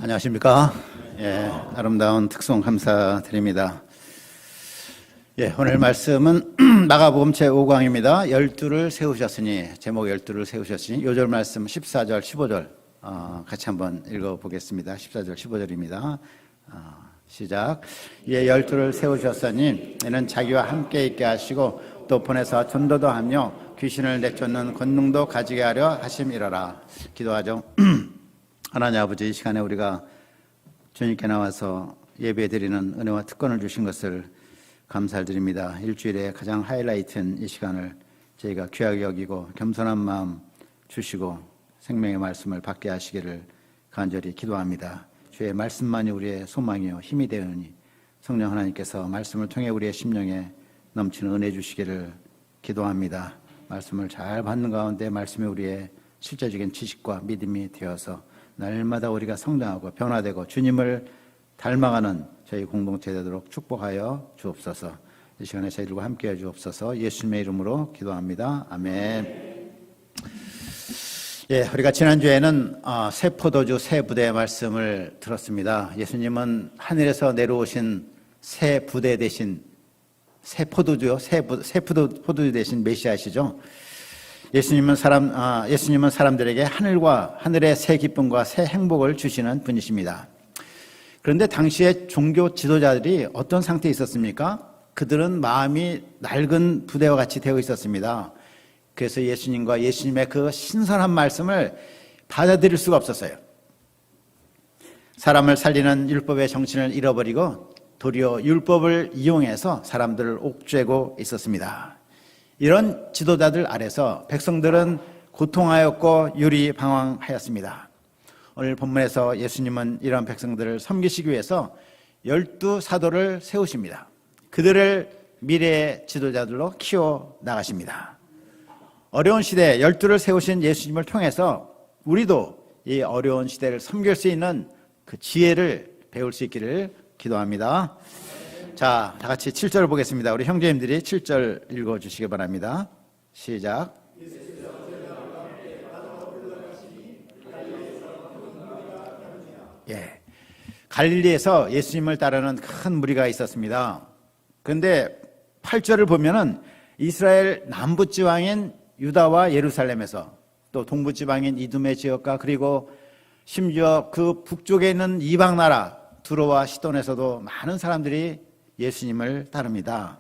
안녕하십니까? 아름다운 특송 감사드립니다. 오늘 말씀은 마가복음 제5강입니다. 12를 세우셨으니, 제목 12를 세우셨으니, 요절 말씀 14절, 15절 같이 한번 읽어보겠습니다. 14절, 15절입니다. 시작. 12를 세우셨으니 이는 자기와 함께 있게 하시고 또 보내서 전도도 하며 귀신을 내쫓는 권능도 가지게 하려 하심이로라. 기도하죠. 하나님 아버지, 이 시간에 우리가 주님께 나와서 예배드리는 은혜와 특권을 주신 것을 감사드립니다. 일주일에 가장 하이라이트인 이 시간을 저희가 귀하게 여기고 겸손한 마음 주시고 생명의 말씀을 받게 하시기를 간절히 기도합니다. 주의 말씀만이 우리의 소망이요 힘이 되오니 성령 하나님께서 말씀을 통해 우리의 심령에 넘치는 은혜 주시기를 기도합니다. 말씀을 잘 받는 가운데 말씀이 우리의 실제적인 지식과 믿음이 되어서 날마다 우리가 성장하고 변화되고 주님을 닮아가는 저희 공동체 되도록 축복하여 주옵소서. 이 시간에 저희들과 함께해 주옵소서. 예수님의 이름으로 기도합니다. 아멘. 우리가 지난주에는 새 포도주 새 부대의 말씀을 들었습니다. 예수님은 하늘에서 내려오신 새 부대 대신 새 포도주요, 새 포도주 대신 메시아시죠. 예수님은 사람들에게 하늘의 새 기쁨과 새 행복을 주시는 분이십니다. 그런데 당시에 종교 지도자들이 어떤 상태에 있었습니까? 그들은 마음이 낡은 부대와 같이 되어 있었습니다. 그래서 예수님과 예수님의 그 신선한 말씀을 받아들일 수가 없었어요. 사람을 살리는 율법의 정신을 잃어버리고 도리어 율법을 이용해서 사람들을 옥죄고 있었습니다. 이런 지도자들 아래서 백성들은 고통하였고 유리방황하였습니다. 오늘 본문에서 예수님은 이런 백성들을 섬기시기 위해서 12사도를 세우십니다. 그들을 미래의 지도자들로 키워나가십니다. 어려운 시대에 12를 세우신 예수님을 통해서 우리도 이 어려운 시대를 섬길 수 있는 그 지혜를 배울 수 있기를 기도합니다. 자, 다 같이 7절을 보겠습니다. 우리 형제님들이 7절 읽어주시기 바랍니다. 시작. 갈릴리에서 예수님을 따르는 큰 무리가 있었습니다. 그런데 8절을 보면은 이스라엘 남부지방인 유다와 예루살렘에서 또 동부지방인 이두메 지역과 그리고 심지어 그 북쪽에 있는 이방 나라 두로와 시돈에서도 많은 사람들이 예수님을 따릅니다.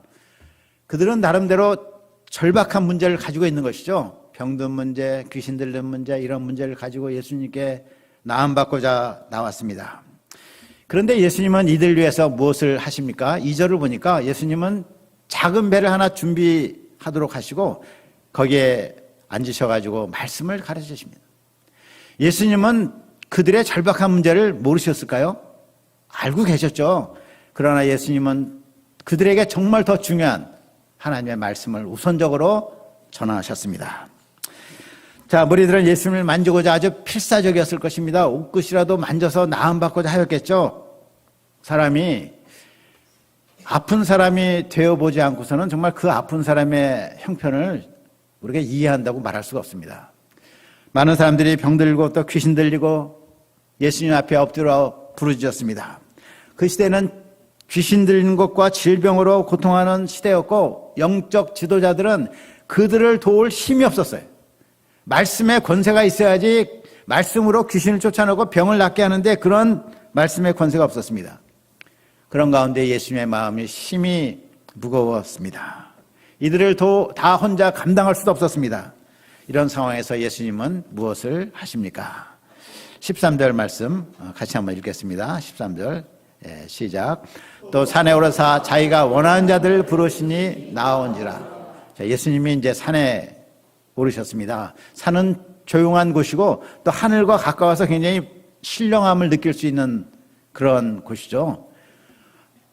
그들은 나름대로 절박한 문제를 가지고 있는 것이죠. 병든 문제, 귀신 들린 문제, 이런 문제를 가지고 예수님께 나음받고자 나왔습니다. 그런데 예수님은 이들 위해서 무엇을 하십니까? 2절을 보니까 예수님은 작은 배를 하나 준비하도록 하시고 거기에 앉으셔가지고 말씀을 가르치십니다. 예수님은 그들의 절박한 문제를 모르셨을까요? 알고 계셨죠. 그러나 예수님은 그들에게 정말 더 중요한 하나님의 말씀을 우선적으로 전하셨습니다. 자, 무리들은 예수님을 만지고자 아주 필사적이었을 것입니다. 옷끝이라도 만져서 나음받고자 하였겠죠. 아픈 사람이 되어보지 않고서는 정말 그 아픈 사람의 형편을 우리가 이해한다고 말할 수가 없습니다. 많은 사람들이 병들고 또 귀신 들리고 예수님 앞에 엎드려 부르짖었습니다. 그 시대는 귀신 들리는 것과 질병으로 고통하는 시대였고 영적 지도자들은 그들을 도울 힘이 없었어요. 말씀의 권세가 있어야지 말씀으로 귀신을 쫓아내고 병을 낫게 하는데 그런 말씀의 권세가 없었습니다. 그런 가운데 예수님의 마음이 심히 무거웠습니다. 이들을 다 혼자 감당할 수도 없었습니다. 이런 상황에서 예수님은 무엇을 하십니까? 13절 말씀 같이 한번 읽겠습니다. 13절 시작. 또 산에 오르사 자기가 원하는 자들 부르시니 나온지라. 자, 예수님이 이제 산에 오르셨습니다. 산은 조용한 곳이고 또 하늘과 가까워서 굉장히 신령함을 느낄 수 있는 그런 곳이죠.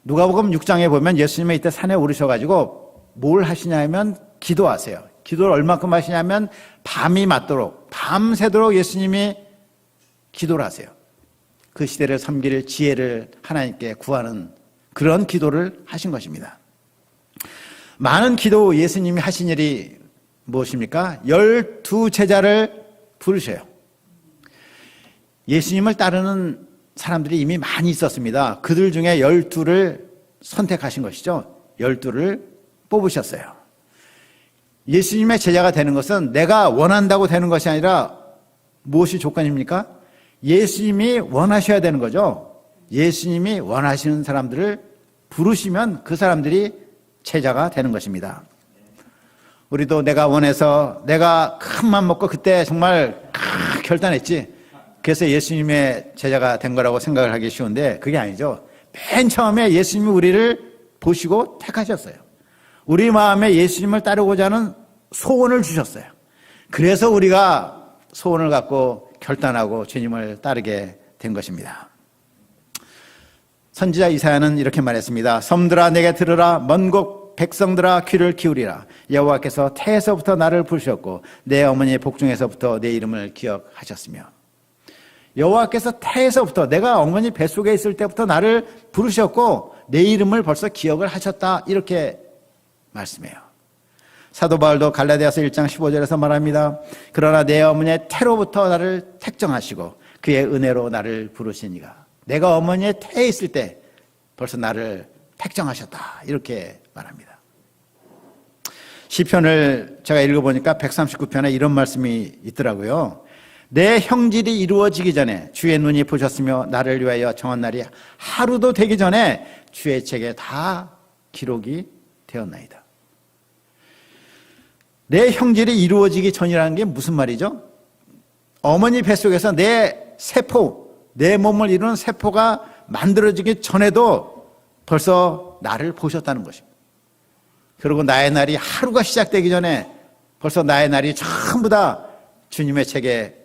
누가복음 6장에 보면 예수님이 이때 산에 오르셔가지고 뭘 하시냐면 기도하세요. 기도를 얼마큼 하시냐면 밤이 맞도록 밤새도록 예수님이 기도를 하세요. 그 시대를 섬길 지혜를 하나님께 구하는 그런 기도를 하신 것입니다. 많은 기도 예수님이 하신 일이 무엇입니까? 12제자를 부르셔요. 예수님을 따르는 사람들이 이미 많이 있었습니다. 그들 중에 12를 선택하신 것이죠. 12를 뽑으셨어요. 예수님의 제자가 되는 것은 내가 원한다고 되는 것이 아니라 무엇이 조건입니까? 예수님이 원하셔야 되는 거죠. 예수님이 원하시는 사람들을 부르시면 그 사람들이 제자가 되는 것입니다. 우리도 내가 원해서 내가 큰 맘 먹고 그때 정말 결단했지. 그래서 예수님의 제자가 된 거라고 생각을 하기 쉬운데 그게 아니죠. 맨 처음에 예수님이 우리를 보시고 택하셨어요. 우리 마음에 예수님을 따르고자 하는 소원을 주셨어요. 그래서 우리가 소원을 갖고 결단하고 주님을 따르게 된 것입니다. 선지자 이사야는 이렇게 말했습니다. 섬들아 내게 들으라. 먼 곳 백성들아 귀를 기울이라. 여호와께서 태에서부터 나를 부르셨고 내 어머니의 복중에서부터 내 이름을 기억하셨으며. 여호와께서 태에서부터 내가 어머니 뱃속에 있을 때부터 나를 부르셨고 내 이름을 벌써 기억을 하셨다. 이렇게 말씀해요. 사도 바울도 갈라디아서 1장 15절에서 말합니다. 그러나 내 어머니의 태로부터 나를 택정하시고 그의 은혜로 나를 부르시니가. 내가 어머니의 태에 있을 때 벌써 나를 택정하셨다. 이렇게 말합니다. 시편을 제가 읽어보니까 139편에 이런 말씀이 있더라고요. 내 형질이 이루어지기 전에 주의 눈이 보셨으며 나를 위하여 정한 날이 하루도 되기 전에 주의 책에 다 기록이 되었나이다. 내 형질이 이루어지기 전이라는 게 무슨 말이죠? 어머니 뱃속에서 내 세포, 내 몸을 이루는 세포가 만들어지기 전에도 벌써 나를 보셨다는 것입니다. 그리고 나의 날이 하루가 시작되기 전에 벌써 나의 날이 전부 다 주님의 책에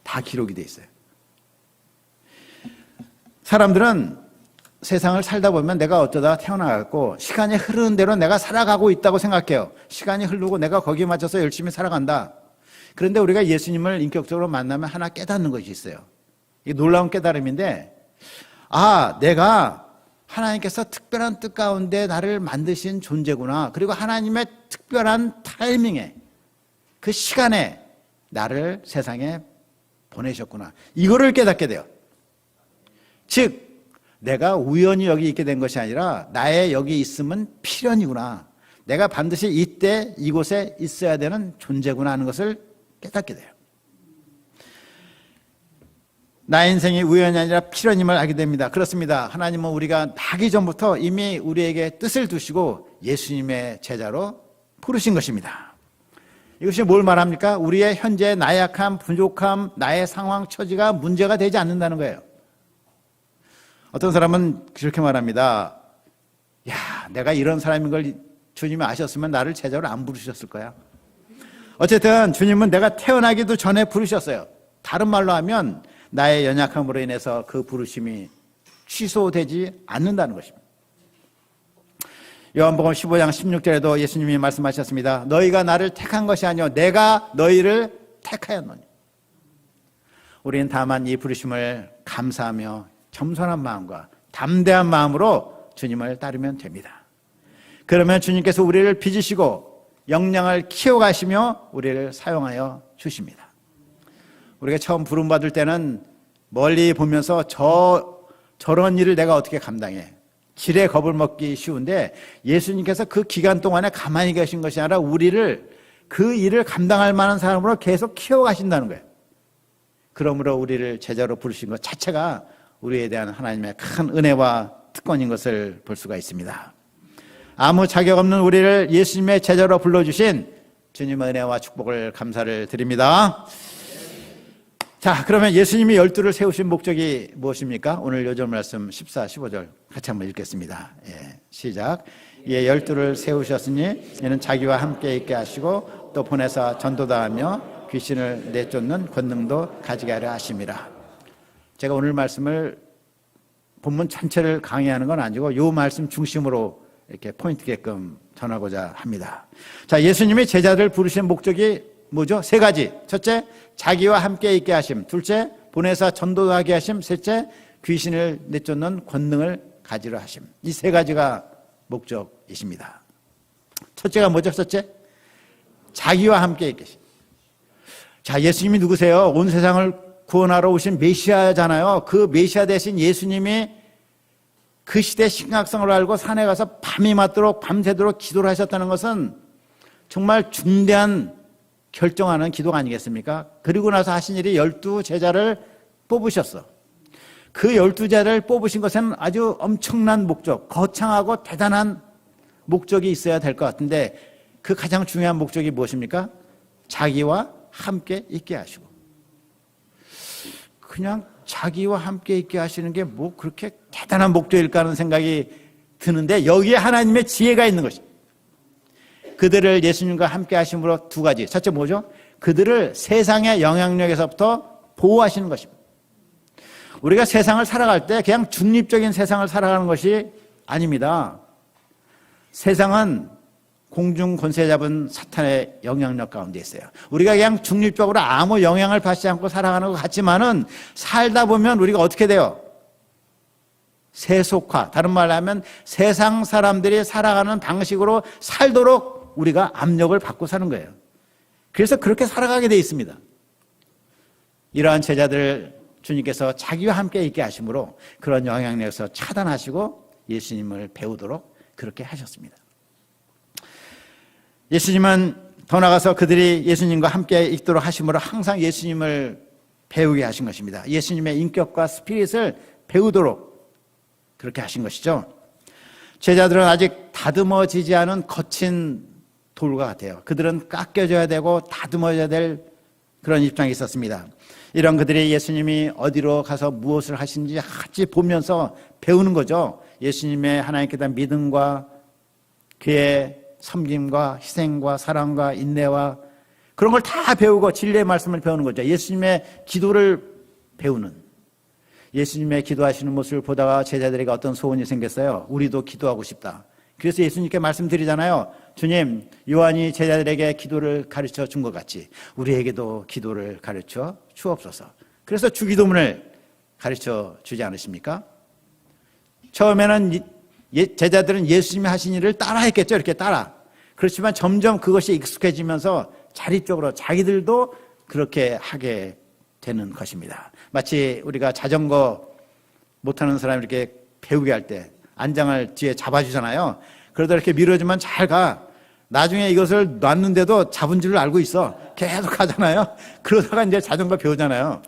다 기록이 돼 있어요. 사람들은 세상을 살다 보면 내가 어쩌다 태어나갖고 시간이 흐르는 대로 내가 살아가고 있다고 생각해요. 시간이 흐르고 내가 거기에 맞춰서 열심히 살아간다. 그런데 우리가 예수님을 인격적으로 만나면 하나 깨닫는 것이 있어요. 이게 놀라운 깨달음인데, 내가 하나님께서 특별한 뜻 가운데 나를 만드신 존재구나. 그리고 하나님의 특별한 타이밍에, 그 시간에 나를 세상에 보내셨구나. 이거를 깨닫게 돼요. 즉, 내가 우연히 여기 있게 된 것이 아니라 나의 여기 있음은 필연이구나. 내가 반드시 이때 이곳에 있어야 되는 존재구나 하는 것을 깨닫게 돼요. 나의 인생이 우연이 아니라 필연임을 알게 됩니다. 그렇습니다. 하나님은 우리가 나기 전부터 이미 우리에게 뜻을 두시고 예수님의 제자로 부르신 것입니다. 이것이 뭘 말합니까? 우리의 현재 나약함, 부족함, 나의 상황, 처지가 문제가 되지 않는다는 거예요. 어떤 사람은 그렇게 말합니다. 내가 이런 사람인 걸 주님이 아셨으면 나를 제자로 안 부르셨을 거야. 어쨌든 주님은 내가 태어나기도 전에 부르셨어요. 다른 말로 하면 나의 연약함으로 인해서 그 부르심이 취소되지 않는다는 것입니다. 요한복음 15장 16절에도 예수님이 말씀하셨습니다. 너희가 나를 택한 것이 아니요 내가 너희를 택하였노니. 우리는 다만 이 부르심을 감사하며 겸손한 마음과 담대한 마음으로 주님을 따르면 됩니다. 그러면 주님께서 우리를 빚으시고 역량을 키워가시며 우리를 사용하여 주십니다. 우리가 처음 부름받을 때는 멀리 보면서 저런 일을 내가 어떻게 감당해. 지레 겁을 먹기 쉬운데 예수님께서 그 기간 동안에 가만히 계신 것이 아니라 우리를 그 일을 감당할 만한 사람으로 계속 키워가신다는 거예요. 그러므로 우리를 제자로 부르신 것 자체가 우리에 대한 하나님의 큰 은혜와 특권인 것을 볼 수가 있습니다. 아무 자격 없는 우리를 예수님의 제자로 불러주신 주님의 은혜와 축복을 감사를 드립니다. 자, 그러면 예수님이 12를 세우신 목적이 무엇입니까? 오늘 요절 말씀 14, 15절 같이 한번 읽겠습니다. 시작. 이에 12를 세우셨으니 이는 자기와 함께 있게 하시고 또 보내사 전도다 하며 귀신을 내쫓는 권능도 가지게 하려 하심이라. 제가 오늘 말씀을 본문 전체를 강의하는 건 아니고 이 말씀 중심으로 이렇게 포인트게끔 전하고자 합니다. 자, 예수님이 제자들 부르신 목적이 뭐죠? 세 가지. 첫째, 자기와 함께 있게 하심. 둘째, 보내사 전도하게 하심. 셋째, 귀신을 내쫓는 권능을 가지려 하심. 이 세 가지가 목적이십니다. 첫째가 뭐죠? 첫째, 자기와 함께 있게 하심. 자, 예수님이 누구세요? 온 세상을 구원하러 오신 메시아잖아요. 그 메시아 대신 예수님이 그 시대의 심각성을 알고 산에 가서 밤이 맞도록 밤새도록 기도를 하셨다는 것은 정말 중대한 결정하는 기도가 아니겠습니까? 그리고 나서 하신 일이 12제자를 뽑으셨어. 그 12제자를 뽑으신 것은 아주 엄청난 목적, 거창하고 대단한 목적이 있어야 될 것 같은데 그 가장 중요한 목적이 무엇입니까? 자기와 함께 있게 하시고. 그냥 자기와 함께 있게 하시는 게 뭐 그렇게 대단한 목적일까 하는 생각이 드는데 여기에 하나님의 지혜가 있는 것입니다. 그들을 예수님과 함께 하심으로 두 가지. 첫째 뭐죠? 그들을 세상의 영향력에서부터 보호하시는 것입니다. 우리가 세상을 살아갈 때 그냥 중립적인 세상을 살아가는 것이 아닙니다. 세상은 공중 권세 잡은 사탄의 영향력 가운데 있어요. 우리가 그냥 중립적으로 아무 영향을 받지 않고 살아가는 것 같지만은 살다 보면 우리가 어떻게 돼요? 세속화. 다른 말로 하면 세상 사람들이 살아가는 방식으로 살도록 우리가 압력을 받고 사는 거예요. 그래서 그렇게 살아가게 돼 있습니다. 이러한 제자들 주님께서 자기와 함께 있게 하심으로 그런 영향력에서 차단하시고 예수님을 배우도록 그렇게 하셨습니다. 예수님은 더 나아가서 그들이 예수님과 함께 있도록 하심으로 항상 예수님을 배우게 하신 것입니다. 예수님의 인격과 스피릿을 배우도록 그렇게 하신 것이죠. 제자들은 아직 다듬어지지 않은 거친 돌과 같아요. 그들은 깎여져야 되고 다듬어져야 될 그런 입장이 있었습니다. 이런 그들이 예수님이 어디로 가서 무엇을 하신지 같이 보면서 배우는 거죠. 예수님의 하나님께 대한 믿음과 그의 섬김과 희생과 사랑과 인내와 그런 걸 다 배우고 진리의 말씀을 배우는 거죠. 예수님의 기도를 배우는, 예수님의 기도하시는 모습을 보다가 제자들에게 어떤 소원이 생겼어요. 우리도 기도하고 싶다. 그래서 예수님께 말씀드리잖아요. 주님, 요한이 제자들에게 기도를 가르쳐 준 것 같이 우리에게도 기도를 가르쳐 주옵소서. 그래서 주기도문을 가르쳐 주지 않으십니까? 처음에는 제자들은 예수님이 하신 일을 따라했겠죠. 이렇게 따라. 그렇지만 점점 그것이 익숙해지면서 자립적으로 자기들도 그렇게 하게 되는 것입니다. 마치 우리가 자전거 못하는 사람이 이렇게 배우게 할 때 안장을 뒤에 잡아주잖아요. 그러다 이렇게 밀어주면 잘 가. 나중에 이것을 놨는데도 잡은 줄을 알고 있어. 계속 가잖아요. 그러다가 이제 자전거 배우잖아요.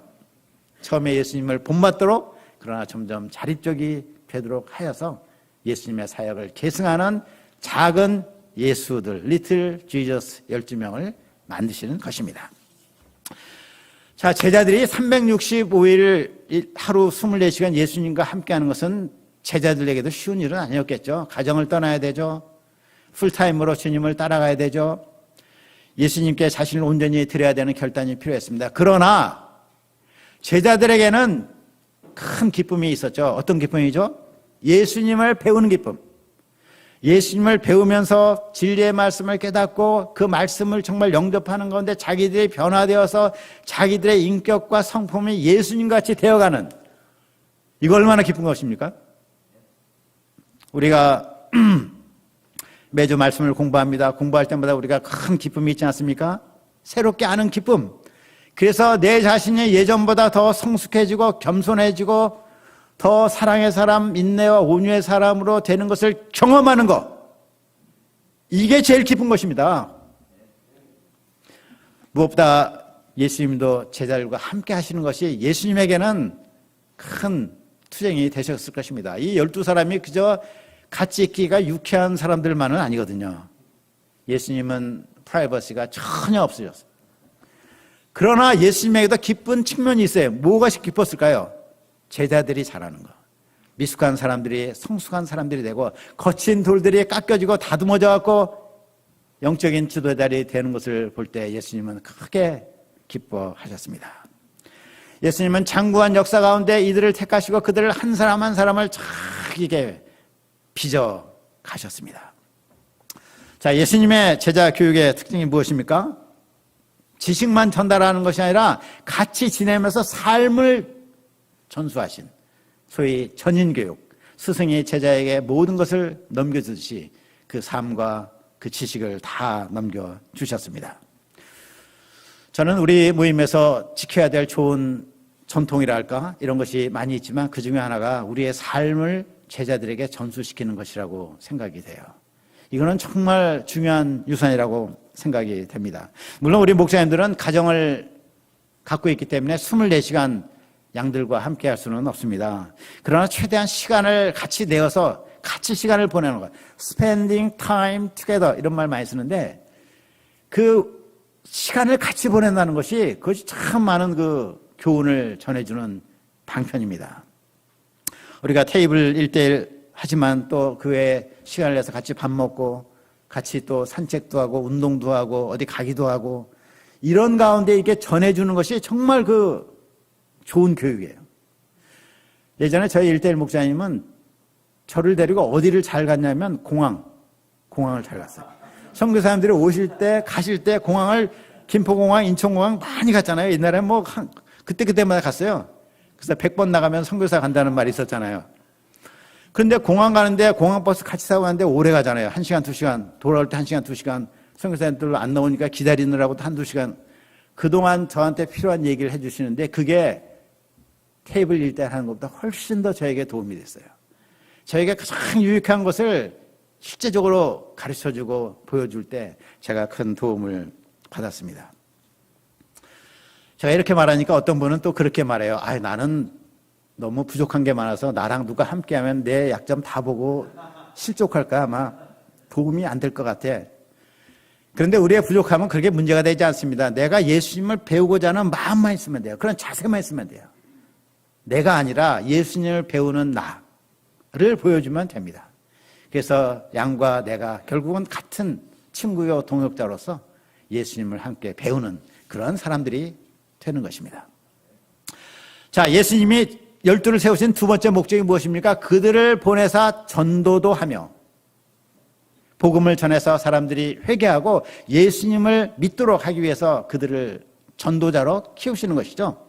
처음에 예수님을 본받도록 그러나 점점 자립적이 되도록 하여서 예수님의 사역을 계승하는 작은 예수들, 리틀 지저스 12명을 만드시는 것입니다. 자, 제자들이 365일 하루 24시간 예수님과 함께하는 것은 제자들에게도 쉬운 일은 아니었겠죠. 가정을 떠나야 되죠. 풀타임으로 주님을 따라가야 되죠. 예수님께 자신을 온전히 드려야 되는 결단이 필요했습니다. 그러나 제자들에게는 큰 기쁨이 있었죠. 어떤 기쁨이죠? 예수님을 배우는 기쁨. 예수님을 배우면서 진리의 말씀을 깨닫고 그 말씀을 정말 영접하는 가운데 자기들이 변화되어서 자기들의 인격과 성품이 예수님같이 되어가는, 이거 얼마나 기쁜 것입니까? 우리가 매주 말씀을 공부합니다. 공부할 때마다 우리가 큰 기쁨이 있지 않습니까? 새롭게 아는 기쁨. 그래서 내 자신이 예전보다 더 성숙해지고 겸손해지고 더 사랑의 사람, 인내와 온유의 사람으로 되는 것을 경험하는 것. 이게 제일 기쁜 것입니다. 무엇보다 예수님도 제자들과 함께 하시는 것이 예수님에게는 큰 투쟁이 되셨을 것입니다. 이 12사람이 그저 같이 있기가 유쾌한 사람들만은 아니거든요. 예수님은 프라이버시가 전혀 없으셨어요. 그러나 예수님에게도 기쁜 측면이 있어요. 뭐가 기뻤을까요? 제자들이 잘하는 거. 미숙한 사람들이 성숙한 사람들이 되고 거친 돌들이 깎여지고 다듬어져 갖고 영적인 지도자들이 되는 것을 볼 때 예수님은 크게 기뻐하셨습니다. 예수님은 장구한 역사 가운데 이들을 택하시고 그들을 한 사람 한 사람을 자기에게 빚어 가셨습니다. 자, 예수님의 제자 교육의 특징이 무엇입니까? 지식만 전달하는 것이 아니라 같이 지내면서 삶을 전수하신 소위 전인교육, 스승이 제자에게 모든 것을 넘겨주듯이 그 삶과 그 지식을 다 넘겨주셨습니다. 저는 우리 모임에서 지켜야 될 좋은 전통이랄까 이런 것이 많이 있지만 그 중에 하나가 우리의 삶을 제자들에게 전수시키는 것이라고 생각이 돼요. 이거는 정말 중요한 유산이라고 생각이 됩니다. 물론 우리 목사님들은 가정을 갖고 있기 때문에 24시간 양들과 함께 할 수는 없습니다. 그러나 최대한 시간을 같이 내어서 같이 시간을 보내는 것, spending time together 이런 말 많이 쓰는데 그 시간을 같이 보낸다는 것이 그것이 참 많은 그 교훈을 전해주는 방편입니다. 우리가 테이블 1대1 하지만 또 그 외에 시간을 내서 같이 밥 먹고 같이 또 산책도 하고 운동도 하고 어디 가기도 하고 이런 가운데 이렇게 전해주는 것이 정말 그 좋은 교육이에요. 예전에 저희 1대1 목사님은 저를 데리고 어디를 잘 갔냐면 공항을 잘 갔어요. 선교사님들이 오실 때 가실 때 공항을 김포공항, 인천공항 많이 갔잖아요. 옛날에 뭐 그때마다 갔어요. 그래서 100번 나가면 선교사 간다는 말이 있었잖아요. 그런데 공항 가는데 공항버스 같이 타고 가는데 오래 가잖아요. 1시간, 2시간. 돌아올 때 1시간, 2시간. 선교사님들 안 나오니까 기다리느라고 또 1-2시간. 그동안 저한테 필요한 얘기를 해주시는데 그게 테이블 1대1 하는 것보다 훨씬 더 저에게 도움이 됐어요. 저에게 가장 유익한 것을 실제적으로 가르쳐주고 보여줄 때 제가 큰 도움을 받았습니다. 제가 이렇게 말하니까 어떤 분은 또 그렇게 말해요. 나는 너무 부족한 게 많아서 나랑 누가 함께하면 내 약점 다 보고 실족할까 아마 도움이 안 될 것 같아. 그런데 우리의 부족함은 그렇게 문제가 되지 않습니다. 내가 예수님을 배우고자 하는 마음만 있으면 돼요. 그런 자세만 있으면 돼요. 내가 아니라 예수님을 배우는 나를 보여주면 됩니다. 그래서 양과 내가 결국은 같은 친구요 동역자로서 예수님을 함께 배우는 그런 사람들이 되는 것입니다. 자, 예수님이 12를 세우신 두 번째 목적이 무엇입니까? 그들을 보내사 전도도 하며 복음을 전해서 사람들이 회개하고 예수님을 믿도록 하기 위해서 그들을 전도자로 키우시는 것이죠.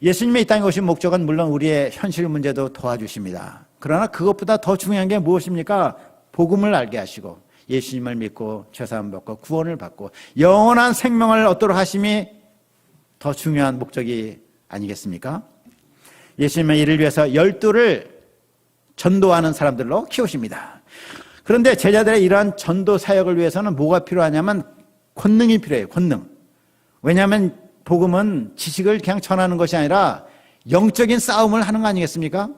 예수님이 이 땅에 오신 목적은 물론 우리의 현실 문제도 도와주십니다. 그러나 그것보다 더 중요한 게 무엇입니까? 복음을 알게 하시고 예수님을 믿고 죄사함 받고 구원을 받고 영원한 생명을 얻도록 하심이 더 중요한 목적이 아니겠습니까? 예수님은 이를 위해서 12를 전도하는 사람들로 키우십니다. 그런데 제자들의 이러한 전도 사역을 위해서는 뭐가 필요하냐면 권능이 필요해요. 권능. 왜냐하면 복음은 지식을 그냥 전하는 것이 아니라 영적인 싸움을 하는 거 아니겠습니까?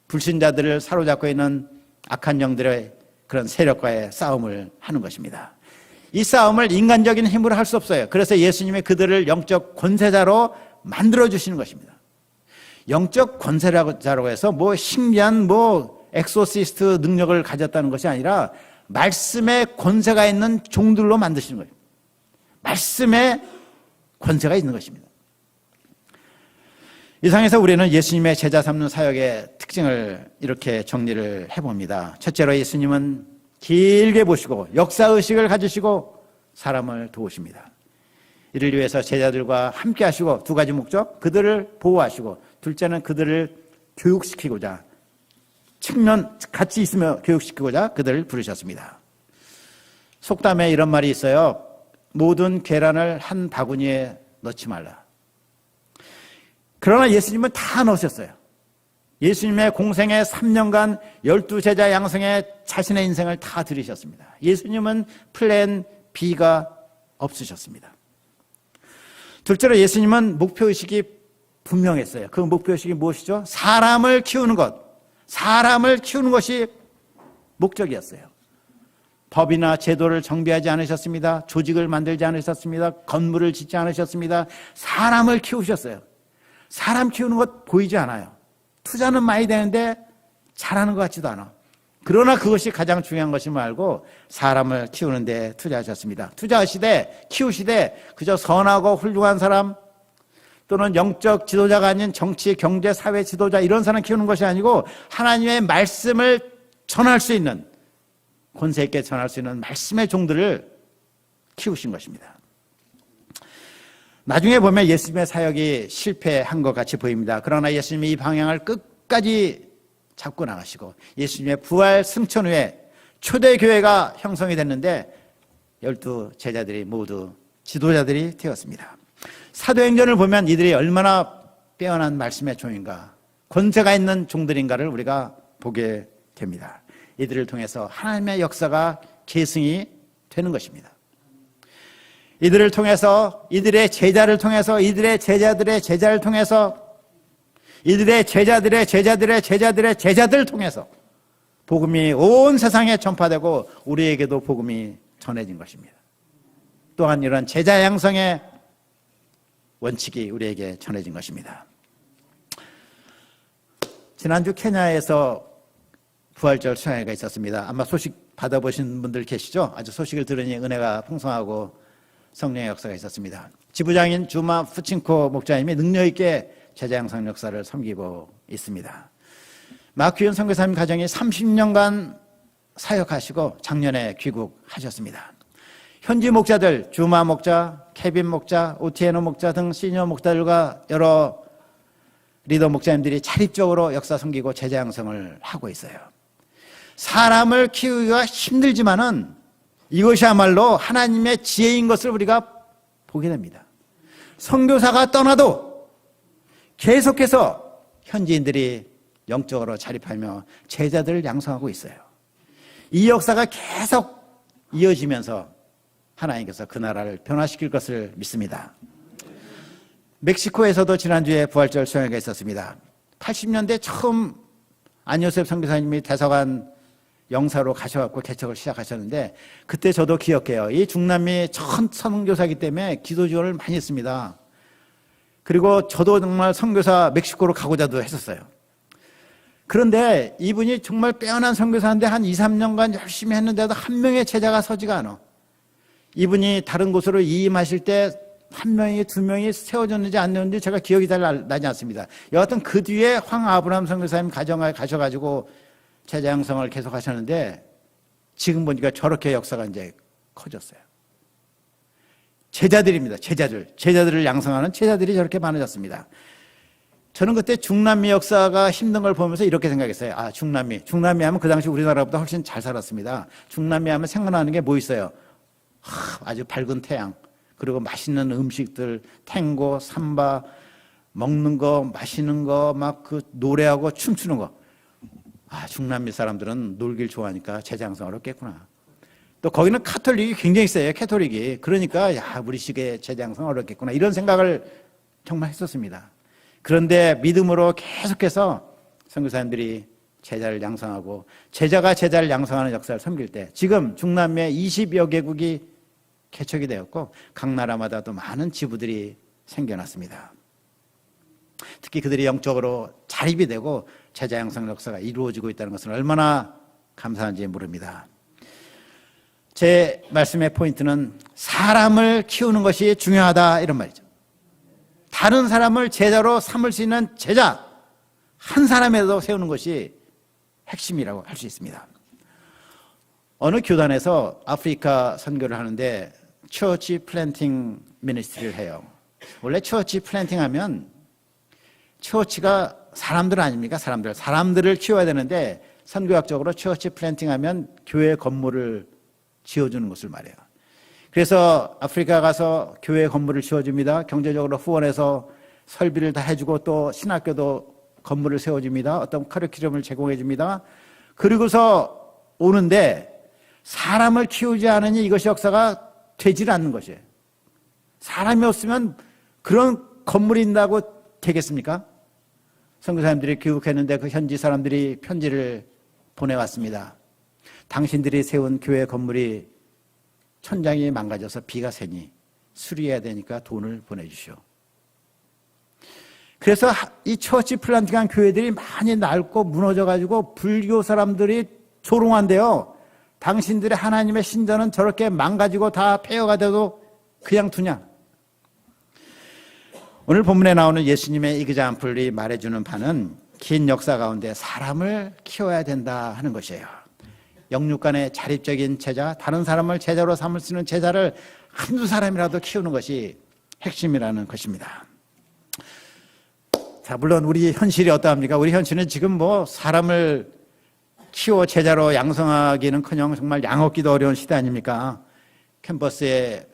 불신자들을 사로잡고 있는 악한 영들의 그런 세력과의 싸움을 하는 것입니다. 이 싸움을 인간적인 힘으로 할 수 없어요. 그래서 예수님이 그들을 영적 권세자로 만들어주시는 것입니다. 영적 권세자라고 해서 뭐 신기한 엑소시스트 능력을 가졌다는 것이 아니라 말씀의 권세가 있는 종들로 만드시는 거예요. 말씀의 권세가 있는 것입니다. 이상해서 우리는 예수님의 제자 삼는 사역의 특징을 이렇게 정리를 해봅니다. 첫째로 예수님은 길게 보시고 역사의식을 가지시고 사람을 도우십니다. 이를 위해서 제자들과 함께 하시고 두 가지 목적, 그들을 보호하시고 둘째는 그들을 교육시키고자 측면 같이 있으며 교육시키고자 그들을 부르셨습니다. 속담에 이런 말이 있어요. 모든 계란을 한 바구니에 넣지 말라. 그러나 예수님은 다 넣으셨어요. 예수님의 공생의 3년간 12제자 양성에 자신의 인생을 다 들이셨습니다. 예수님은 플랜 B가 없으셨습니다. 둘째로 예수님은 목표의식이 분명했어요. 그 목표의식이 무엇이죠? 사람을 키우는 것. 사람을 키우는 것이 목적이었어요. 법이나 제도를 정비하지 않으셨습니다. 조직을 만들지 않으셨습니다. 건물을 짓지 않으셨습니다. 사람을 키우셨어요. 사람 키우는 것 보이지 않아요. 투자는 많이 되는데 잘하는 것 같지도 않아. 그러나 그것이 가장 중요한 것임을 알고 사람을 키우는 데 투자하셨습니다. 투자하시되 키우시되 그저 선하고 훌륭한 사람 또는 영적 지도자가 아닌 정치, 경제, 사회 지도자 이런 사람 키우는 것이 아니고 하나님의 말씀을 전할 수 있는 권세 있게 전할 수 있는 말씀의 종들을 키우신 것입니다. 나중에 보면 예수님의 사역이 실패한 것 같이 보입니다. 그러나 예수님이 이 방향을 끝까지 잡고 나가시고 예수님의 부활 승천 후에 초대교회가 형성이 됐는데 12 제자들이 모두 지도자들이 되었습니다. 사도행전을 보면 이들이 얼마나 빼어난 말씀의 종인가, 권세가 있는 종들인가를 우리가 보게 됩니다. 이들을 통해서 하나님의 역사가 계승이 되는 것입니다. 이들을 통해서, 이들의 제자를 통해서, 이들의 제자들의 제자를 통해서, 이들의 제자들의 제자들의 제자들의 제자들을 통해서 복음이 온 세상에 전파되고 우리에게도 복음이 전해진 것입니다. 또한 이런 제자 양성의 원칙이 우리에게 전해진 것입니다. 지난주 케냐에서 부활절 수양회가 있었습니다. 아마 소식 받아보신 분들 계시죠? 아주 소식을 들으니 은혜가 풍성하고 성령의 역사가 있었습니다. 지부장인 주마 푸친코 목자님이 능력 있게 제자 양성 역사를 섬기고 있습니다. 마크윤 선교사님 가정이 30년간 사역하시고 작년에 귀국하셨습니다. 현지 목자들, 주마 목자, 케빈 목자, 오티에노 목자 등 시니어 목자들과 여러 리더 목자님들이 자립적으로 역사 섬기고 제자 양성을 하고 있어요. 사람을 키우기가 힘들지만은 이것이야말로 하나님의 지혜인 것을 우리가 보게 됩니다. 선교사가 떠나도 계속해서 현지인들이 영적으로 자립하며 제자들을 양성하고 있어요. 이 역사가 계속 이어지면서 하나님께서 그 나라를 변화시킬 것을 믿습니다. 멕시코에서도 지난주에 부활절 수양회가 있었습니다. 80년대 처음 안요셉 선교사님이 대사관 영사로 가셔갖고 개척을 시작하셨는데 그때 저도 기억해요. 이 중남미 첫 선교사이기 때문에 기도 지원을 많이 했습니다. 그리고 저도 정말 선교사 멕시코로 가고자도 했었어요. 그런데 이분이 정말 빼어난 선교사인데 한 2, 3년간 열심히 했는데도 한 명의 제자가 서지가 않아. 이분이 다른 곳으로 이임하실 때 한 명이 두 명이 세워졌는지 안 세워졌는지 제가 기억이 잘 나지 않습니다. 여하튼 그 뒤에 황 아브라함 선교사님 가정에 가셔가지고 제자 양성을 계속 하셨는데 지금 보니까 저렇게 역사가 이제 커졌어요. 제자들입니다. 제자들을 양성하는 제자들이 저렇게 많아졌습니다. 저는 그때 중남미 역사가 힘든 걸 보면서 이렇게 생각했어요. 아, 중남미 하면 그 당시 우리나라보다 훨씬 잘 살았습니다. 중남미 하면 생각나는 게 뭐 있어요? 아주 밝은 태양, 그리고 맛있는 음식들, 탱고, 삼바, 먹는 거, 마시는 거, 막 그 노래하고 춤추는 거. 아, 중남미 사람들은 놀길 좋아하니까 제자 양성을 어렵겠구나. 또 거기는 카톨릭이 굉장히 세요. 캐톨릭이. 그러니까 야, 우리 식의 제자 양성 어렵겠구나. 이런 생각을 정말 했었습니다. 그런데 믿음으로 계속해서 선교사님들이 제자를 양성하고 제자가 제자를 양성하는 역사를 섬길 때 지금 중남미에 20여 개국이 개척이 되었고 각 나라마다 또 많은 지부들이 생겨났습니다. 특히 그들이 영적으로 자립이 되고 제자 양성 역사가 이루어지고 있다는 것은 얼마나 감사한지 모릅니다. 제 말씀의 포인트는 사람을 키우는 것이 중요하다 이런 말이죠. 다른 사람을 제자로 삼을 수 있는 제자 한 사람에도 세우는 것이 핵심이라고 할 수 있습니다. 어느 교단에서 아프리카 선교를 하는데 처치 플랜팅 미니스트리를 해요. 원래 처치 플랜팅 하면 처치가 사람들 아닙니까? 사람들을 키워야 되는데 선교학적으로 처치 플랜팅 하면 교회 건물을 지어주는 것을 말해요. 그래서 아프리카 가서 교회 건물을 지어줍니다. 경제적으로 후원해서 설비를 다 해주고 또 신학교도 건물을 세워줍니다. 어떤 커리큘럼을 제공해줍니다. 그리고서 오는데 사람을 키우지 않으니 이것이 역사가 되질 않는 것이에요. 사람이 없으면 그런 건물이 있다고 되겠습니까? 선교사님들이 귀국했는데 그 현지 사람들이 편지를 보내왔습니다. 당신들이 세운 교회 건물이 천장이 망가져서 비가 새니 수리해야 되니까 돈을 보내주시오. 그래서 이 처치 플란팅한 교회들이 많이 낡고 무너져가지고 불교 사람들이 조롱한대요. 당신들의 하나님의 신전은 저렇게 망가지고 다 폐허가 돼도 그냥 두냐. 오늘 본문에 나오는 예수님의 이그잠플이 말해주는 바는 긴 역사 가운데 사람을 키워야 된다 하는 것이에요. 영육간의 자립적인 제자, 다른 사람을 제자로 삼을 수 있는 제자를 한두 사람이라도 키우는 것이 핵심이라는 것입니다. 자, 물론 우리 현실이 어떠합니까? 우리 현실은 지금 뭐 사람을 키워 제자로 양성하기는커녕 정말 양 얻기도 어려운 시대 아닙니까? 캠퍼스에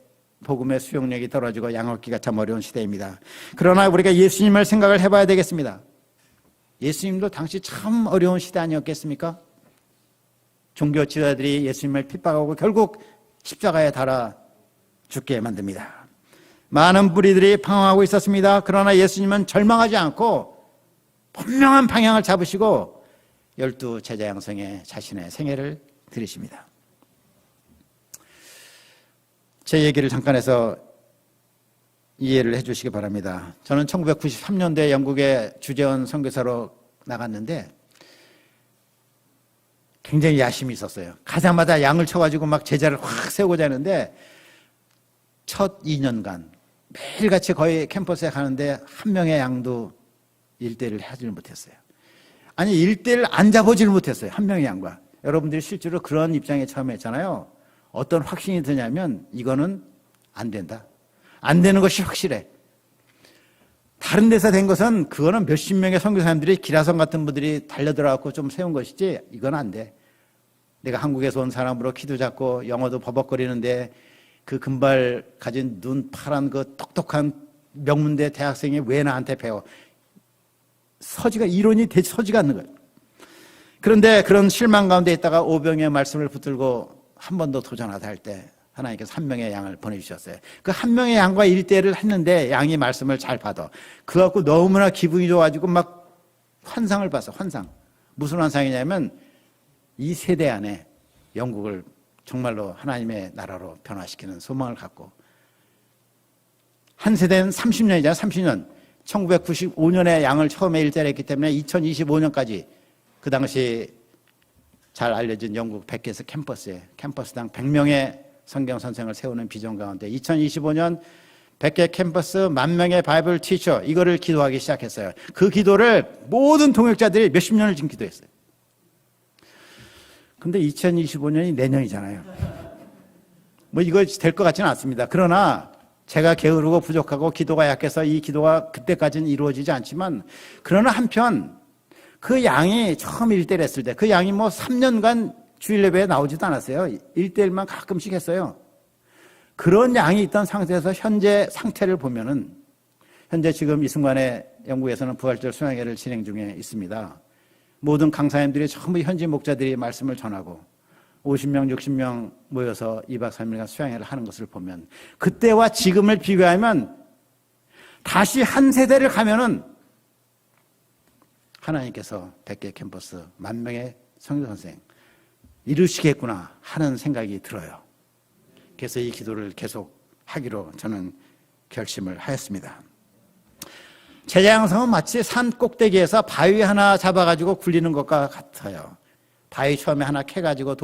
복음의 수용력이 떨어지고 양육기가 참 어려운 시대입니다. 그러나 우리가 예수님을 생각을 해봐야 되겠습니다. 예수님도 당시 참 어려운 시대 아니었겠습니까? 종교 지도자들이 예수님을 핍박하고 결국 십자가에 달아 죽게 만듭니다. 많은 무리들이 방황하고 있었습니다. 그러나 예수님은 절망하지 않고 분명한 방향을 잡으시고 12 제자 양성에 자신의 생애를 들이십니다. 제 얘기를 잠깐 해서 이해를 해 주시기 바랍니다. 저는 1993년도에 영국에 주재원 선교사로 나갔는데 굉장히 야심이 있었어요. 가자마자 양을 쳐가지고 막 제자를 확 세우고자 하는데 첫 2년간 매일같이 거의 캠퍼스에 가는데 한 명의 양도 일대를 하지를 못했어요. 아니 일대를 안 잡아지를 못했어요. 한 명의 양과. 여러분들이 실제로 그런 입장에 처음에 했잖아요. 어떤 확신이 드냐면 이거는 안 된다. 안 되는 것이 확실해. 다른 데서 된 것은 그거는 몇십 명의 선교사님들이 기라성 같은 분들이 달려들어갖고 좀 세운 것이지 이건 안 돼. 내가 한국에서 온 사람으로 키도 작고 영어도 버벅거리는데 그 금발 가진 눈 파란 그 똑똑한 명문대 대학생이 왜 나한테 배워? 서지가 이론이 서지가 않는 거예요. 그런데 그런 실망 가운데 있다가 오병의 말씀을 붙들고 한 번 더 도전하다 할 때 하나님께서 한 명의 양을 보내주셨어요. 그 한 명의 양과 일대를 했는데 양이 말씀을 잘 받아. 그거 갖고 너무나 기분이 좋아가지고 막 환상을 봤어. 환상. 무슨 환상이냐면 이 세대 안에 영국을 정말로 하나님의 나라로 변화시키는 소망을 갖고 한 세대는 30년이잖아요. 30년. 1995년에 양을 처음에 일대를 했기 때문에 2025년까지 그 당시 잘 알려진 영국 100개에서 캠퍼스에 캠퍼스당 100명의 성경 선생을 세우는 비전 가운데 2025년 100개 캠퍼스 10,000명의 바이블 티처 이거를 기도하기 시작했어요. 그 기도를 모든 동역자들이 몇십 년을 지금 기도했어요. 근데 2025년이 내년이잖아요. 뭐 이거 될 것 같지는 않습니다. 그러나 제가 게으르고 부족하고 기도가 약해서 이 기도가 그때까지는 이루어지지 않지만 그러나 한편 그 양이 처음 1대1 했을 때 그 양이 뭐 3년간 주일 예배에 나오지도 않았어요. 1대1만 가끔씩 했어요. 그런 양이 있던 상태에서 현재 상태를 보면은 현재 지금 이 순간에 영국에서는 부활절 수양회를 진행 중에 있습니다. 모든 강사님들이 전부 현지 목자들이 말씀을 전하고 50명, 60명 모여서 2박 3일간 수양회를 하는 것을 보면 그때와 지금을 비교하면 다시 한 세대를 가면은 하나님께서 100개 캠퍼스 10,000명의 성교 선생 이루시겠구나 하는 생각이 들어요. 그래서 이 기도를 계속 하기로 저는 결심을 하였습니다. 제자 양성은 마치 산 꼭대기에서 바위 하나 잡아가지고 굴리는 것과 같아요. 바위 처음에 하나 캐가지고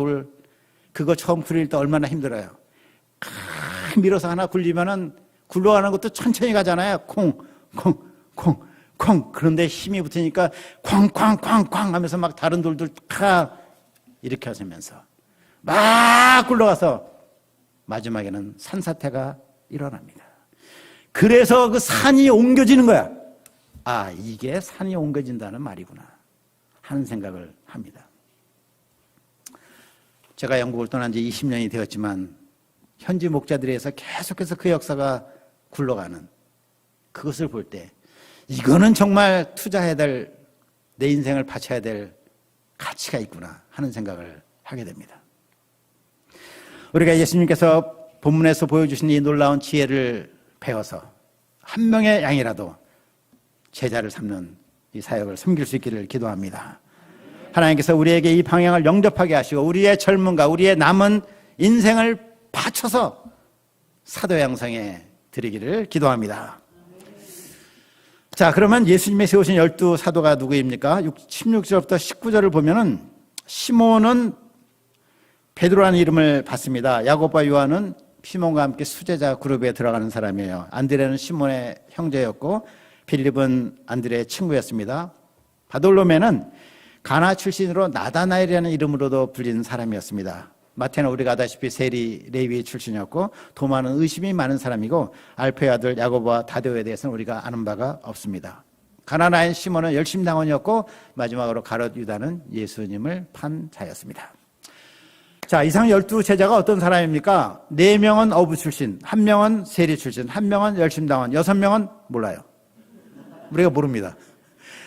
그거 처음 굴릴 때 얼마나 힘들어요. 밀어서 하나 굴리면은 굴러가는 것도 천천히 가잖아요. 콩. 그런데 힘이 붙으니까 쾅 하면서 막 다른 돌들 다 이렇게 하시면서 막 굴러가서 마지막에는 산사태가 일어납니다. 그래서 그 산이 옮겨지는 거야. 아, 이게 산이 옮겨진다는 말이구나 하는 생각을 합니다. 제가 영국을 떠난 지 20년이 되었지만 현지 목자들에 의해서 계속해서 그 역사가 굴러가는 그것을 볼 때 이거는 정말 투자해야 될, 내 인생을 바쳐야 될 가치가 있구나 하는 생각을 하게 됩니다. 우리가 예수님께서 본문에서 보여주신 이 놀라운 지혜를 배워서 한 명의 양이라도 제자를 삼는 이 사역을 섬길 수 있기를 기도합니다. 하나님께서 우리에게 이 방향을 영접하게 하시고 우리의 젊음과 우리의 남은 인생을 바쳐서 사도 양성에 드리기를 기도합니다. 자, 그러면 예수님이 세우신 12 사도가 누구입니까? 16절부터 19절을 보면은 시몬은 베드로라는 이름을 받습니다. 야고보와 요한은 시몬과 함께 수제자 그룹에 들어가는 사람이에요. 안드레는 시몬의 형제였고 빌립은 안드레의 친구였습니다. 바돌로메는 가나 출신으로 나다나엘이라는 이름으로도 불리는 사람이었습니다. 마태는 우리가 아다시피 세리, 레위 출신이었고 도마는 의심이 많은 사람이고 알페의 아들 야고보와 다데오에 대해서는 우리가 아는 바가 없습니다. 가나나인 시몬은 열심당원이었고 마지막으로 가롯 유다는 예수님을 판 자였습니다. 자, 이상 12제자가 어떤 사람입니까? 4명은 어부 출신, 1명은 세리 출신, 1명은 열심당원, 6명은 몰라요. 우리가 모릅니다.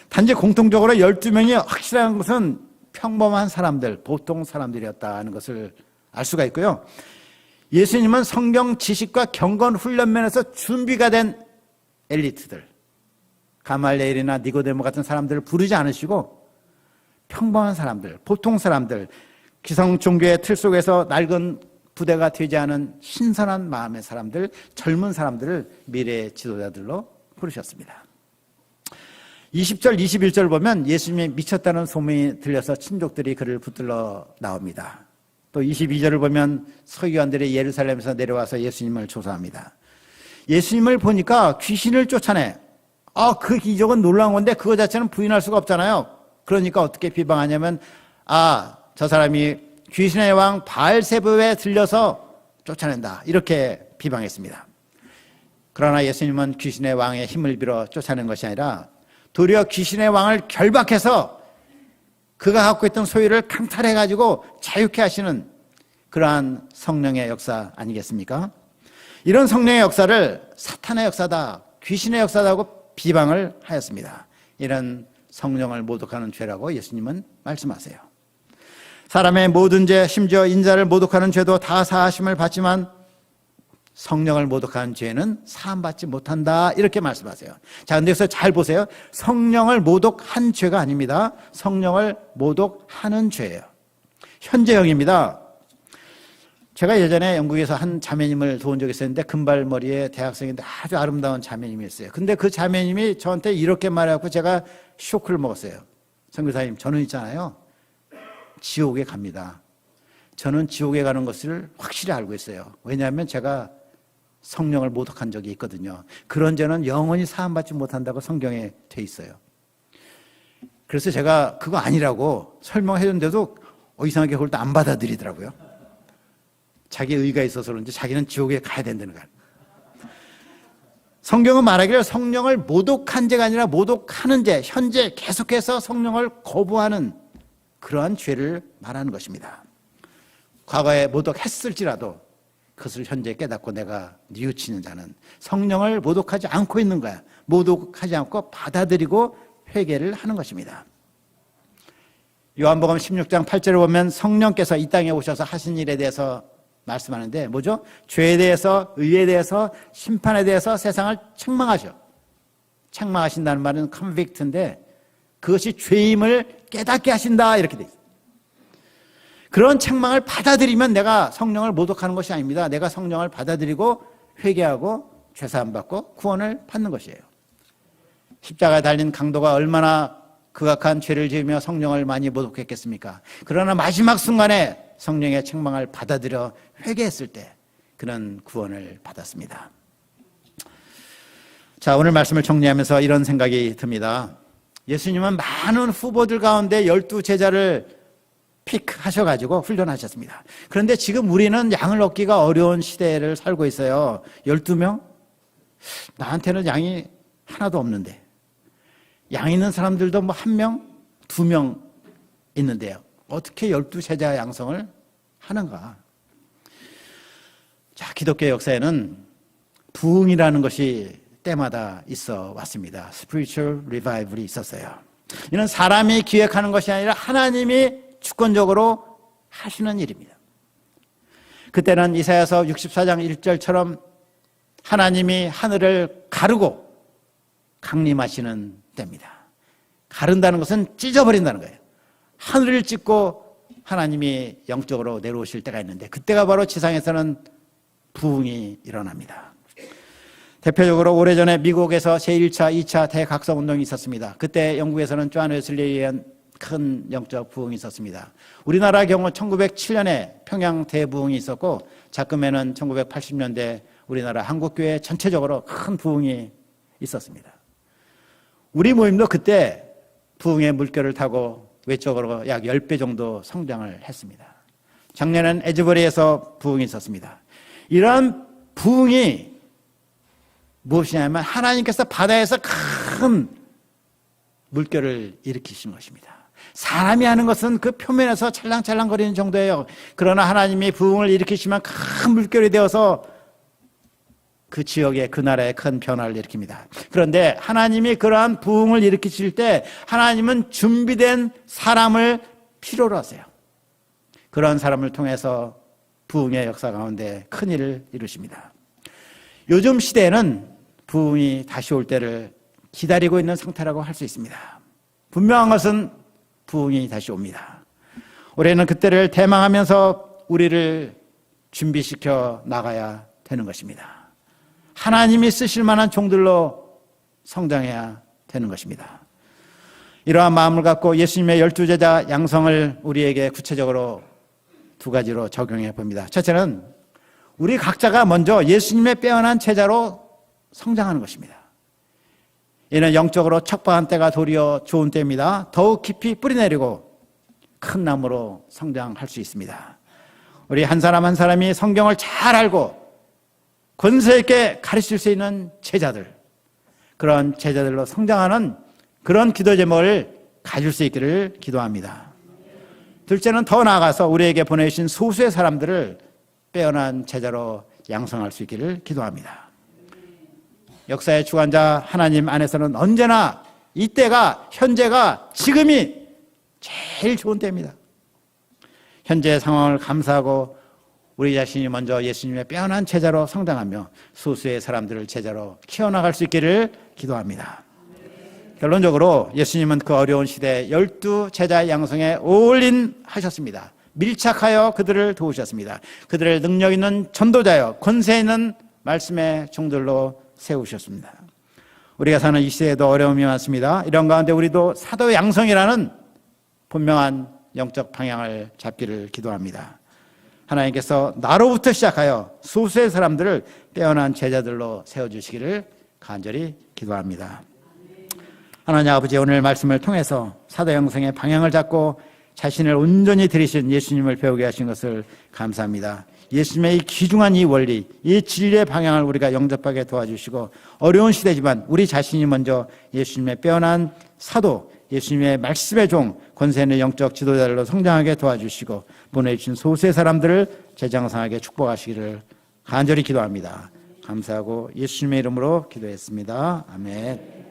단지 공통적으로 12명이 확실한 것은 평범한 사람들, 보통 사람들이었다는 것을 알 수가 있고요. 예수님은 성경 지식과 경건 훈련 면에서 준비가 된 엘리트들, 가말리엘이나 니고데모 같은 사람들을 부르지 않으시고 평범한 사람들, 보통 사람들, 기성 종교의 틀 속에서 낡은 부대가 되지 않은 신선한 마음의 사람들, 젊은 사람들을 미래의 지도자들로 부르셨습니다. 20절, 21절 보면 예수님이 미쳤다는 소문이 들려서 친족들이 그를 붙들러 나옵니다. 또 22절을 보면 서기관들이 예루살렘에서 내려와서 예수님을 조사합니다. 예수님을 보니까 귀신을 쫓아내. 그 기적은 놀라운 건데 그거 자체는 부인할 수가 없잖아요. 그러니까 어떻게 비방하냐면 저 사람이 귀신의 왕 바알세부에 들려서 쫓아낸다. 이렇게 비방했습니다. 그러나 예수님은 귀신의 왕의 힘을 빌어 쫓아낸 것이 아니라 도리어 귀신의 왕을 결박해서 그가 갖고 있던 소유를 강탈해가지고 자유케 하시는 그러한 성령의 역사 아니겠습니까? 이런 성령의 역사를 사탄의 역사다, 귀신의 역사다고 비방을 하였습니다. 이런 성령을 모독하는 죄라고 예수님은 말씀하세요. 사람의 모든 죄, 심지어 인자를 모독하는 죄도 다 사하심을 받지만 성령을 모독하는 죄는 사함받지 못한다, 이렇게 말씀하세요. 자, 근데 여기서 잘 보세요. 성령을 모독한 죄가 아닙니다. 성령을 모독하는 죄예요. 현재형입니다. 제가 예전에 영국에서 한 자매님을 도운 적이 있었는데 금발머리에 대학생인데 아주 아름다운 자매님이었어요. 근데 그 자매님이 저한테 이렇게 말해갖고 제가 쇼크를 먹었어요. 선교사님, 저는 있잖아요, 지옥에 갑니다. 저는 지옥에 가는 것을 확실히 알고 있어요. 왜냐하면 제가 성령을 모독한 적이 있거든요. 그런 죄는 영원히 사함받지 못한다고 성경에 돼 있어요. 그래서 제가 그거 아니라고 설명해줬는데도 이상하게 그걸 또 안 받아들이더라고요. 자기 의가 있어서 그런지 자기는 지옥에 가야 된다는 거예요. 성경은 말하기를 성령을 모독한 죄가 아니라 모독하는 죄, 현재 계속해서 성령을 거부하는 그러한 죄를 말하는 것입니다. 과거에 모독했을지라도 그것을 현재 깨닫고 내가 뉘우치는 자는 성령을 모독하지 않고 있는 거야. 모독하지 않고 받아들이고 회개를 하는 것입니다. 요한복음 16장 8절을 보면 성령께서 이 땅에 오셔서 하신 일에 대해서 말씀하는데 뭐죠? 죄에 대해서, 의에 대해서, 심판에 대해서 세상을 책망하셔. 책망하신다는 말은 convict인데 그것이 죄임을 깨닫게 하신다, 이렇게 돼 있어요. 그런 책망을 받아들이면 내가 성령을 모독하는 것이 아닙니다. 내가 성령을 받아들이고 회개하고 죄사함 받고 구원을 받는 것이에요. 십자가에 달린 강도가 얼마나 극악한 죄를 지으며 성령을 많이 모독했겠습니까? 그러나 마지막 순간에 성령의 책망을 받아들여 회개했을 때 그는 구원을 받았습니다. 자, 오늘 말씀을 정리하면서 이런 생각이 듭니다. 예수님은 많은 후보들 가운데 12제자를 픽하셔가지고 훈련하셨습니다. 그런데 지금 우리는 양을 얻기가 어려운 시대를 살고 있어요. 12명? 나한테는 양이 하나도 없는데. 양 있는 사람들도 뭐 1명, 2명 있는데요. 어떻게 12제자 양성을 하는가? 자, 기독교 역사에는 부흥이라는 것이 때마다 있어 왔습니다. Spiritual Revival이 있었어요. 이는 사람이 기획하는 것이 아니라 하나님이 주권적으로 하시는 일입니다. 그때는 이사야서 64장 1절처럼 하나님이 하늘을 가르고 강림하시는 때입니다. 가른다는 것은 찢어버린다는 거예요. 하늘을 찢고 하나님이 영적으로 내려오실 때가 있는데 그때가 바로 지상에서는 부흥이 일어납니다. 대표적으로 오래전에 미국에서 제1차, 2차 대각성운동이 있었습니다. 그때 영국에서는 존 웨슬리에 의한 큰 영적 부흥이 있었습니다. 우리나라의 경우 1907년에 평양 대부흥이 있었고 작금에는 1980년대 우리나라 한국교회 전체적으로 큰 부흥이 있었습니다. 우리 모임도 그때 부흥의 물결을 타고 외적으로 약 10배 정도 성장을 했습니다. 작년엔 에즈버리에서 부흥이 있었습니다. 이러한 부흥이 무엇이냐면 하나님께서 바다에서 큰 물결을 일으키신 것입니다. 사람이 하는 것은 그 표면에서 찰랑찰랑거리는 정도예요. 그러나 하나님이 부흥을 일으키시면 큰 물결이 되어서 그 지역에, 그 나라에 큰 변화를 일으킵니다. 그런데 하나님이 그러한 부흥을 일으키실 때 하나님은 준비된 사람을 필요로 하세요. 그런 사람을 통해서 부흥의 역사 가운데 큰 일을 이루십니다. 요즘 시대에는 부흥이 다시 올 때를 기다리고 있는 상태라고 할 수 있습니다. 분명한 것은 부흥이 다시 옵니다. 올해는 그때를 대망하면서 우리를 준비시켜 나가야 되는 것입니다. 하나님이 쓰실 만한 종들로 성장해야 되는 것입니다. 이러한 마음을 갖고 예수님의 12제자 양성을 우리에게 구체적으로 두 가지로 적용해 봅니다. 첫째는 우리 각자가 먼저 예수님의 빼어난 제자로 성장하는 것입니다. 이는 영적으로 척박한 때가 도리어 좋은 때입니다. 더욱 깊이 뿌리내리고 큰 나무로 성장할 수 있습니다. 우리 한 사람 한 사람이 성경을 잘 알고 권세 있게 가르칠 수 있는 제자들, 그런 제자들로 성장하는 그런 기도 제목을 가질 수 있기를 기도합니다. 둘째는 더 나아가서 우리에게 보내주신 소수의 사람들을 빼어난 제자로 양성할 수 있기를 기도합니다. 역사의 주관자 하나님 안에서는 언제나 이때가, 현재가, 지금이 제일 좋은 때입니다. 현재의 상황을 감사하고 우리 자신이 먼저 예수님의 빼어난 제자로 성장하며 소수의 사람들을 제자로 키워나갈 수 있기를 기도합니다. 결론적으로 예수님은 그 어려운 시대에 12제자 양성에 올인하셨습니다. 밀착하여 그들을 도우셨습니다. 그들을 능력 있는 전도자여 권세 있는 말씀의 종들로 세우셨습니다. 우리가 사는 이 시대에도 어려움이 많습니다. 이런 가운데 우리도 사도 양성이라는 분명한 영적 방향을 잡기를 기도합니다. 하나님께서 나로부터 시작하여 소수의 사람들을 빼어난 제자들로 세워주시기를 간절히 기도합니다. 하나님 아버지, 오늘 말씀을 통해서 사도 양성의 방향을 잡고 자신을 온전히 들이신 예수님을 배우게 하신 것을 감사합니다. 예수님의 이 귀중한 이 원리, 이 진리의 방향을 우리가 영접하게 도와주시고 어려운 시대지만 우리 자신이 먼저 예수님의 빼어난 사도, 예수님의 말씀의 종, 권세 있는 영적 지도자들로 성장하게 도와주시고 보내주신 소수의 사람들을 재장성하게 축복하시기를 간절히 기도합니다. 감사하고 예수님의 이름으로 기도했습니다. 아멘.